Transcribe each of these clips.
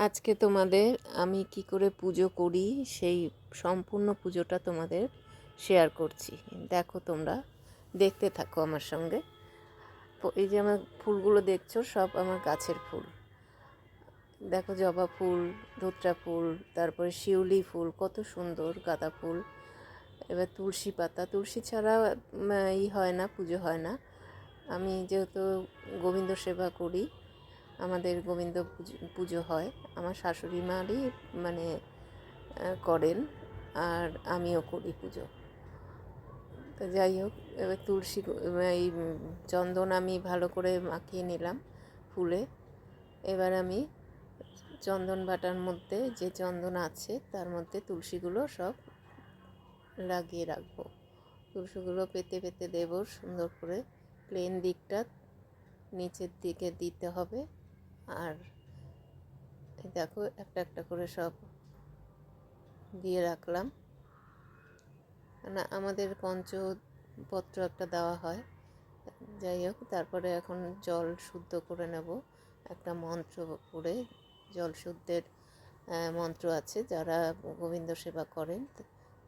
আজকে তোমাদের আমি কি করে পুজো করি সেই সম্পূর্ণ পুজোটা তোমাদের শেয়ার করছি। দেখো, তোমরা দেখতে থাকো আমার সঙ্গে। এই যে আমার ফুলগুলো দেখছো, সব আমার গাছের ফুল। দেখো, জবা ফুল, ধুতরা ফুল, তারপরে শিউলি ফুল, কত সুন্দর গাঁদা ফুল। এবার তুলসী পাতা, তুলসী ছাড়া হয় না, পুজো হয় না। আমি যেহেতু গোবিন্দ সেবা করি, আমাদের গোবিন্দ পুজো হয়। আমার শাশুড়ি মারই মানে করেন, আর আমিও করি পুজো। তো যাই হোক, এবার তুলসী এই চন্দন আমি ভালো করে মাখিয়ে নিলাম ফুলে। এবার আমি চন্দন বাটার মধ্যে যে চন্দন আছে তার মধ্যে তুলসীগুলো সব লাগিয়ে রাখবো। তুলসীগুলো পেতে পেতে দেবো সুন্দর করে। প্লেন দিকটা নিচের দিকে দিতে হবে। আর দেখো, একটা একটা করে সব দিয়ে রাখলাম। না, আমাদের পঞ্চপত্র একটা দেওয়া হয়। যাই হোক, তারপরে এখন জল শুদ্ধ করে নেব। একটা মন্ত্র পড়ে, জল শুদ্ধের মন্ত্র আছে, যারা গোবিন্দ সেবা করেন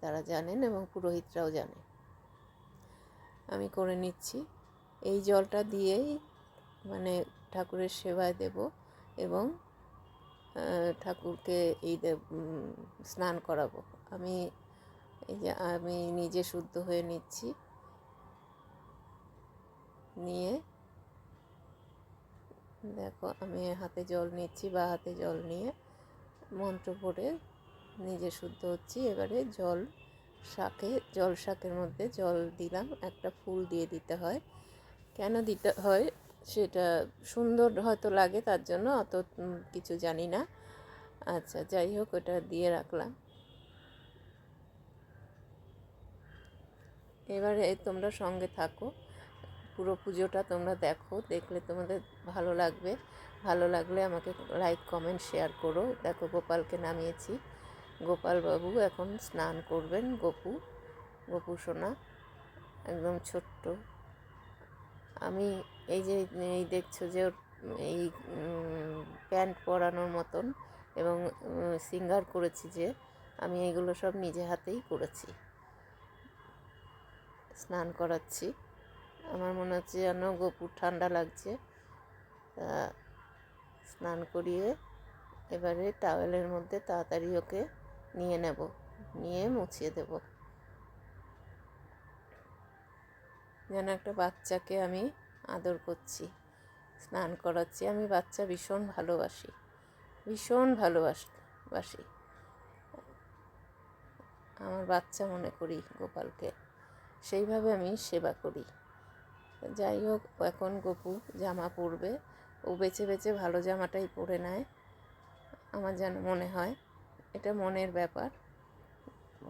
তারা জানেন এবং পুরোহিতরাও জানে। আমি করে নিচ্ছি। এই জলটা দিয়েই মানে ঠাকুরের সেবায় দেব এবং ঠাকুরকে স্নান করাবো। আমি নিজে শুদ্ধ হয়ে নিচ্ছি। নিয়ে দেখো, আমি হাতে জল নিচ্ছি, বা হাতে জল নিয়ে মন্ত্র পড়ে নিজে শুদ্ধ হচ্ছি। এবারে জল শাকের মধ্যে জল দিলাম। একটা ফুল দিয়ে দিতে হয়। কেন দিতে হয় সেটা সুন্দর হয়তো লাগে, তার জন্য অত কিছু জানি না। আচ্ছা, যাই হোক, ওটা দিয়ে রাখলাম। এবারে তোমরা সঙ্গে থাকো, পুরো পুজোটা তোমরা দেখো। দেখলে তোমাদের ভালো লাগবে। ভালো লাগলে আমাকে লাইক, কমেন্ট, শেয়ার করো। দেখো, গোপালকে নামিয়েছি। গোপালবাবু এখন স্নান করবেন। গপু সোনা একদম ছোট্ট। আমি এই দেখছো যে এই প্যান্ট পরানোর মতন এবং সিঙ্গার করেছি, যে আমি এগুলো সব নিজে হাতেই করেছি। স্নান করাচ্ছি। আমার মনে হচ্ছে যেন গপুর ঠান্ডা লাগছে। স্নান করিয়ে এবারে টাওয়েলের মধ্যে তাড়াতাড়ি ওকে নিয়ে মুছিয়ে দেব। যেন একটা বাচ্চাকে আমি আদর করছি, স্নান করাচ্ছি। আমি বাচ্চা ভীষণ ভালোবাসি। আমার বাচ্চা মনে করি গোপালকে, সেইভাবে আমি সেবা করি। যাই হোক, এখন গপু জামা পরবে। ও বেছে বেছে ভালো জামাটাই পরে নেয়, আমার যেন মনে হয়। এটা মনের ব্যাপার।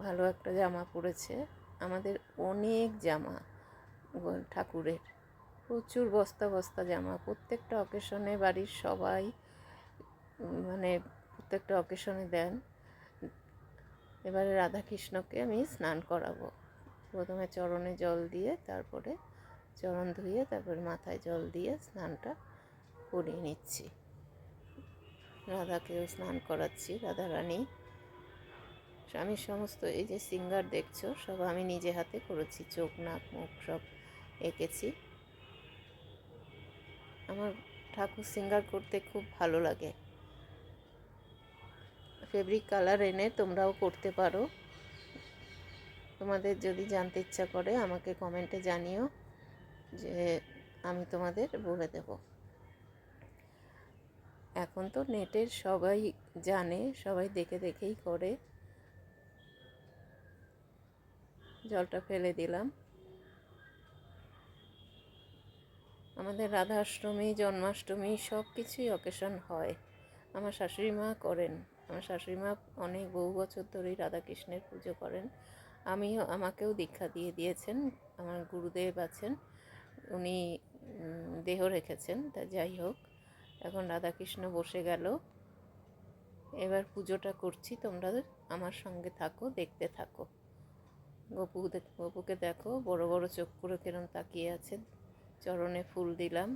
ভালো একটা জামা পরেছে। আমাদের অনেক জামা ঠাকুরের, প্রচুর বস্তা বস্তা জামা। প্রত্যেকটা অকেশনে বাড়ির সবাই প্রত্যেকটা অকেশনে দেন। এবারে রাধাকৃষ্ণকে আমি স্নান করাবো। প্রথমে চরণে জল দিয়ে, তারপরে চরণ ধুয়ে, তারপরে মাথায় জল দিয়ে স্নানটা করিয়ে নিচ্ছি। রাধাকেও স্নান করাচ্ছি, রাধা রানী। আমি সমস্ত এই যে সিঙ্গার দেখছো, সব আমি নিজে হাতে করেছি। চোখ, নাক, মুখ সব এঁকেছি। আমার ঠাকুর সিঙ্গার করতে খুব ভালো লাগে। ফেব্রিক কালার এনে তোমরাও করতে পারো। তোমাদের যদি জানতে ইচ্ছা করে আমাকে কমেন্টে জানিও, যে আমি তোমাদের বলে দেব। এখন তো নেটের সবাই জানে, সবাই দেখে দেখেই করে। জলটা ফেলে দিলাম। আমাদের রাধাষ্টমী, জন্মাষ্টমী সব কিছুই অকেশন হয়। আমার শাশুড়ি মা করেন। আমার শাশুড়ি মা অনেক বহু বছর ধরেই রাধাকৃষ্ণের পুজো করেন। আমাকেও দীক্ষা দিয়ে দিয়েছেন। আমার গুরুদেব আছেন, উনি দেহ রেখেছেন। তা যাই হোক, এখন রাধাকৃষ্ণ বসে গেল। এবার পুজোটা করছি, তোমরা আমার সঙ্গে থাকো, দেখতে থাকো। গপুকে দেখো, বড় বড় চোখ করে কিরম তাকিয়ে আছে। চরণে ফুল দিলাম।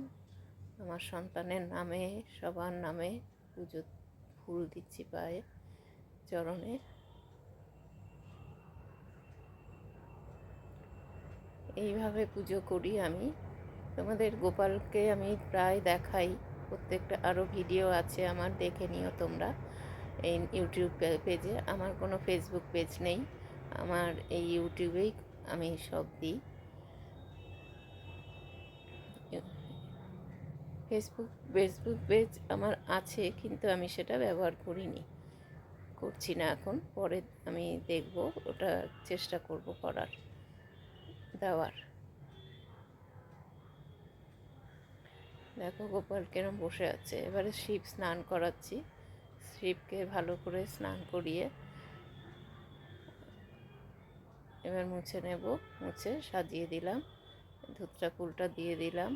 আমার সন্তানের নামে, সবার নামে পুজো ফুল দিচ্ছি পায়ে, চরণে। এইভাবে পুজো করি আমি। তোমাদের গোপালকে আমি প্রায় দেখাই, প্রত্যেকটা আরও ভিডিও আছে আমার, দেখে নিও তোমরা এই ইউটিউব পেজে। আমার কোনো ফেসবুক পেজ নেই, আমার এই ইউটিউবেই আমি সব দিই। ফেসবুক পেজ আমার আছে, কিন্তু আমি সেটা ব্যবহার করছি না এখন। পরে আমি দেখব, ওটা চেষ্টা করব করার, দেওয়ার। দেখো গোপাল কেরম বসে আছে। এবারে শিব স্নান করাচ্ছি। শিবকে ভালো করে স্নান করিয়ে এবার মুছে নেব। মুছে সাজিয়ে দিলাম, ধুতরা ফুলটা দিয়ে দিলাম,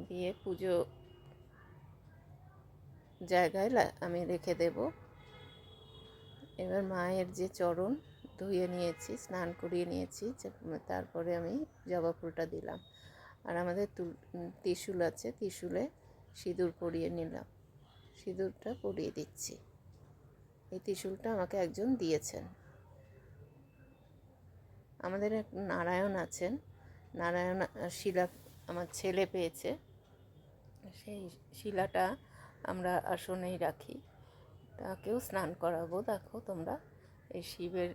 দিয়ে পুজো জায়গায় আমি রেখে দেব। এবার মায়ের যে চরণ ধুয়ে নিয়েছি, স্নান করিয়ে নিয়েছি, তারপরে আমি জবা ফুলটা দিলাম। আর আমাদের ত্রিশূল আছে, ত্রিশূলে সিঁদুর পরিয়ে নিলাম, সিঁদুরটা পরিয়ে দিচ্ছি। এই ত্রিশূলটা আমাকে একজন দিয়েছেন। আমাদের এক নারায়ণ আছেন, নারায়ণ শিলা আমার ছেলে পেয়েছে, সেই শিলাটা আমরা আসনেই রাখি, তাকেও স্নান করাবো। দেখো তোমরা, এই শিবের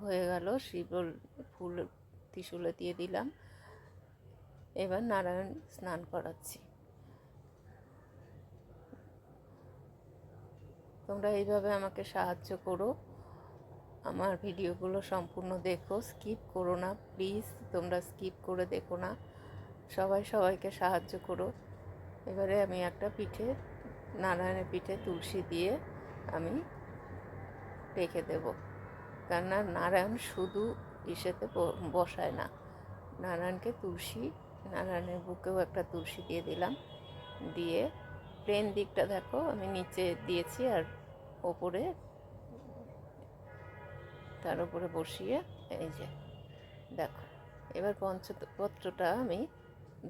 হয়ে গেল, শিবর ফুল ত্রিশূলে দিয়ে দিলাম। এবার নারায়ণ স্নান করাচ্ছি। তোমরা এইভাবে আমাকে সাহায্য করো, আমার ভিডিওগুলো সম্পূর্ণ দেখো, স্কিপ করো না প্লিজ, তোমরা স্কিপ করে দেখো না, সবাই সবাইকে সাহায্য করো। এবারে আমি একটা পিঠে, নারায়ণের পিঠে তুলসী দিয়ে আমি রেখে দেব, কেননা নারায়ণ শুধু ইসেতে বসায় না, নারায়ণকে তুলসী, নারায়ণের বুকেও একটা তুলসী দিয়ে দিলাম। দিয়ে প্লেন দিকটা দেখো আমি নিচে দিয়েছি, আর ওপরে, তার উপরে বসিয়ে, এই যে দেখো। এবার পঞ্চপত্রটা আমি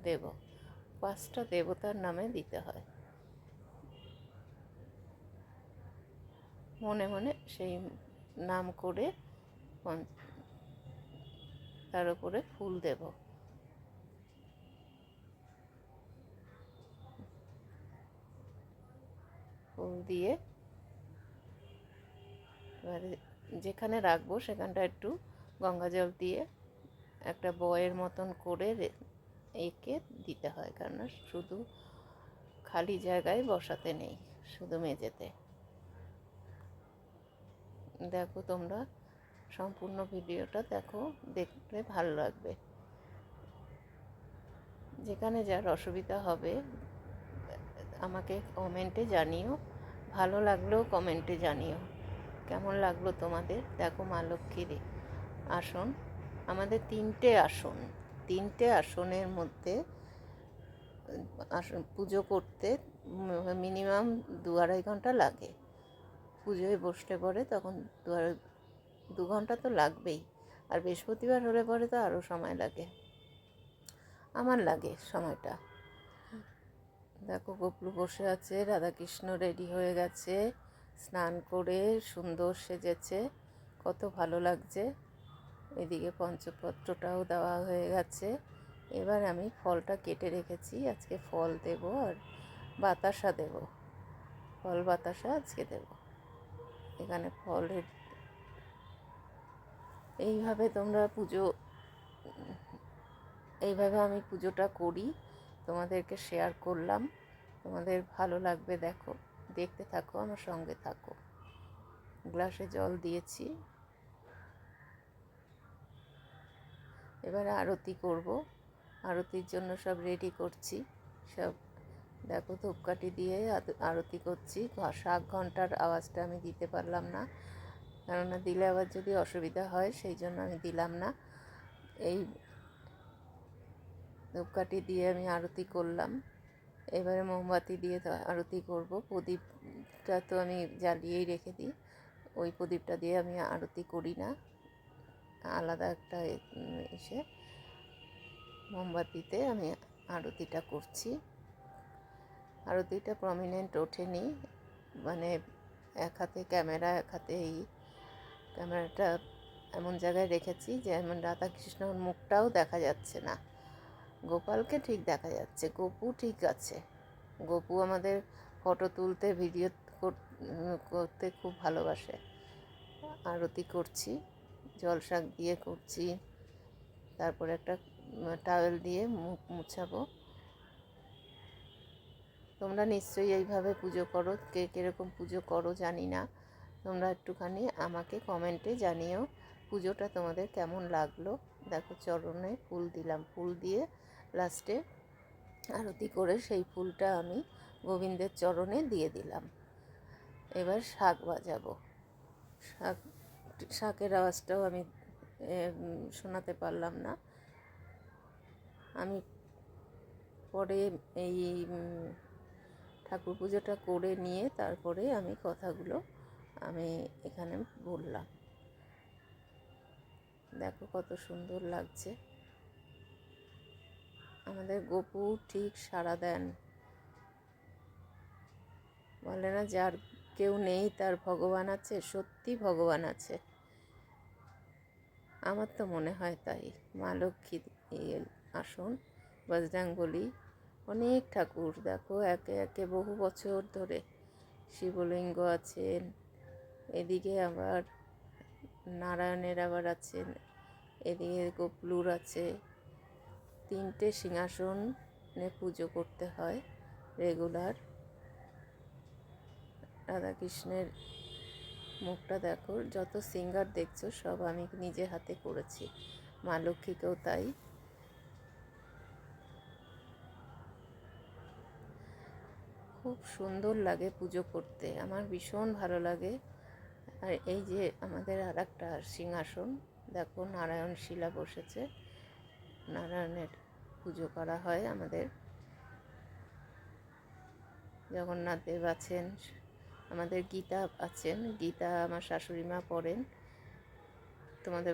দেব, 5টা দেবতার নামে দিতে হয়। মনে মনে সেই নাম করে তার উপরে ফুল দেব। ফুল দিয়ে এবারে যেখানে রাখবো সেখানটা একটু গঙ্গা জল দিয়ে একটা বয়ের মতন করে এঁকে দিতে হয়, কারণ শুধু খালি জায়গায় বসাতে নেই, শুধু মেঝেতে। দেখো তোমরা সম্পূর্ণ ভিডিওটা দেখো, দেখলে ভালো লাগবে। যেখানে যার অসুবিধা হবে আমাকে কমেন্টে জানিও, ভালো লাগলেও কমেন্টে জানিও কেমন লাগলো তোমাদের। দেখো মা লক্ষ্মীর আসন, আমাদের 3টে আসনের মধ্যে পুজো করতে মিনিমাম 2-2.5 ঘন্টা লাগে। পুজোয় বসলে পরে তখন 2 ঘন্টা তো লাগবেই, আর বৃহস্পতিবার হলে পরে তো আরও সময় লাগে, আমার লাগে সময়টা। দেখো গপলু বসে আছে, রাধাকৃষ্ণ রেডি হয়ে গেছে, স্নান করে সুন্দর সেজেছে, কত ভালো লাগছে। এদিকে পঞ্চপত্রটাও দেওয়া হয়ে গেছে। এবার আমি ফলটা কেটে রেখেছি, আজকে ফল দেব আর বাতাসা দেব, ফল বাতাসা আজকে দেব। এখানে ফলের এইভাবে তোমরা এইভাবে আমি পুজোটা করি, তোমাদেরকে শেয়ার করলাম, তোমাদের ভালো লাগবে। দেখো, দেখতে থাকো, আমার সঙ্গে থাকো। গ্লাসে জল দিয়েছি, এবারে আরতি করব। আরতির জন্য সব রেডি করছি, সব দেখো ধূপকাঠি দিয়ে আরতি করছি। 7 ঘন্টার আওয়াজটা আমি দিতে পারলাম না, কেননা দিলে আবার যদি অসুবিধা হয়, সেই জন্য আমি দিলাম না। এই ধূপকাঠি দিয়ে আমি আরতি করলাম। এবারে মোমবাতি দিয়ে আরতি করব। প্রদীপটা তো আমি জ্বালিয়েই রেখে দিই, ওই প্রদীপটা দিয়ে আমি আরতি করি না, আলাদা একটা মোমবাতিতে আমি আরতিটা করছি। আরতিটা প্রমিনেন্ট ওঠেনি, মানে এক হাতে ক্যামেরা, এক হাতে এই ক্যামেরাটা এমন জায়গায় রেখেছি যেমন রাধাকৃষ্ণর মুখটাও দেখা যাচ্ছে না। গোপালকে ঠিক দেখা যাচ্ছে, গপু ঠিক আছে। গপু আমাদের ফটো তুলতে, ভিডিও করতে খুব ভালোবাসে। আরতি করছি, জল শাক দিয়ে করছি, তারপরে একটা টাওয়েল দিয়ে মুখ মুছাবো। তোমরা নিশ্চয়ই এইভাবে পুজো করো, কে কীরকম পুজো করো জানি না, তোমরা একটুখানি আমাকে কমেন্টে জানিও পুজোটা তোমাদের কেমন লাগলো। দেখো চরণে ফুল দিলাম, ফুল দিয়ে লাস্টে আরতি করে সেই ফুলটা আমি গোবিন্দের চরণে দিয়ে দিলাম। এবার শাঁখ বাজাবো। শাঁখের আওয়াজটাও আমি শোনাতে পারলাম না। আমি পরে এই ঠাকুর পুজোটা করে নিয়ে তারপরে আমি কথাগুলো আমি এখানে বললাম। দেখো কত সুন্দর লাগছে। আমাদের গপু ঠিক সাড়া দেন। বলে না, যার কেউ নেই তার ভগবান আছে, সত্যি ভগবান আছে। আমার তো মনে হয় তাই। মা লক্ষ্মীর আসন, বজরংবলী, অনেক ঠাকুর দেখো একে একে বহু বছর ধরে শিবলিঙ্গ আছেন, এদিকে আবার নারায়ণের আবার আছেন, এদিকে গোপলুর আছে। 3টে সিংহাসনে পুজো করতে হয় রেগুলার। রাধাকৃষ্ণের মুখটা দেখো, যত সিঙ্গার দেখছো সব আমি নিজে হাতে করেছি, মা লক্ষ্মীকেও তাই। খুব সুন্দর লাগে পুজো করতে, আমার ভীষণ ভালো লাগে। আর এই যে আমাদের আর একটা সিংহাসন, দেখো নারায়ণ শিলা বসেছে, নারায়ণের পুজো করা হয় আমাদের। জগন্নাথ দেব আছেন, আমাদের গীতা আছেন, গীতা আমার শাশুড়ি মা পড়েন। তোমাদের